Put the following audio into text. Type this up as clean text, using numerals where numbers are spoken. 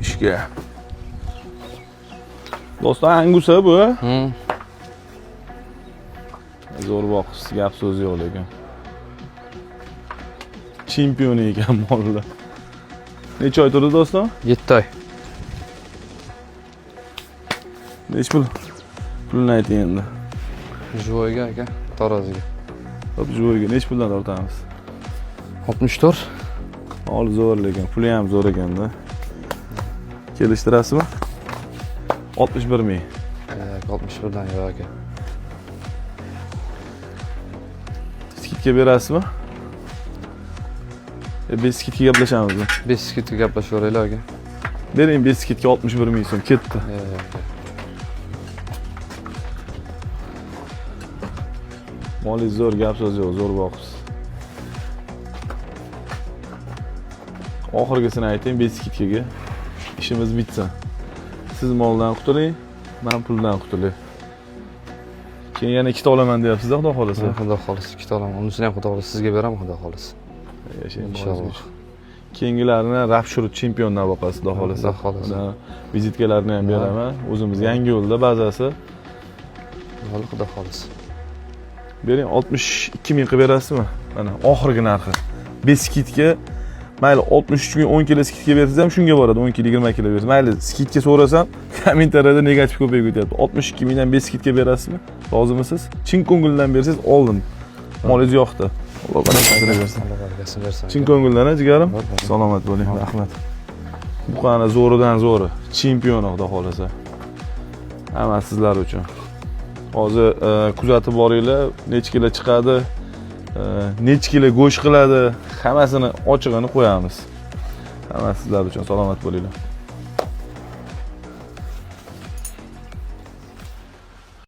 ishga. Do'stlar, Angusa bu. Zo'r boqish, gap so'z yo'q lekin. Chempion ekan mollar. Necha oy turdi do'stlar? 7 oy. Nech pul? Pulni ayting endi. Joyga aka, taroziga. Hop, joyga nech puldan tortamiz? 64. Ol zo'r lekin, puli ham zo'r ekanda. Kelishtirasizmi? 61 ming. 61 dan yo'q aka. Skidga berasizmi? Beskidga gaplashamizmi? Beskidga gaplashaveraylik aka. Bering beskidga 61 ming so'm ketdi. Molingiz zo'r, gap so'z yo'q, zo'r boqsiz. Oxirgisini ayting, beskidga. İşimiz bitsin. Siz moldan qutuling, men puldan qutulay. Keyin yana ikkita olaman deyapsiz-da, xudo xolasa. Xudo xolasa ikkita olaman. Unisini ham xudo xolasa sizga beraman, xudo xolasa. Yashang inshaalloh. Keyingilarini Rapshur chempiondan boqasiz, xudo xolasa. Xudo xolasa. Vizitkalarni ham beraman. O'zimiz yangi yo'lda bazasi. Xudo xolasa. Bering 62 ming qilib berasizmi? Mana oxirgi narxi. Beskidga mayli 63 ming 10 kilo skidga bersangiz ham shunga boradi, 10 kilo 20 kilo bersangiz. Mayli skidga so'rasam, kommentariyada negativ ko'payib ketyapti. 62 mingdan beskidga berasizmi? Rozimisiz? Chin ko'ngildan bersangiz oldim. Molingiz yo'qdi. Alloh barakasini bersin. Alloh barakasini bersin. Chin ko'ngildan, jigarim. Salomat bo'ling, rahmat. Bu qani zo'ridan zo'ri, chempion xudo xolasa. Hamma sizlar uchun. Hozir kuzatib boringlar, nech kilo chiqadi, nech kilo go'sht qiladi, hammasini ochig'ini qo'yamiz. Hamma sizlar uchun salomat bo'linglar.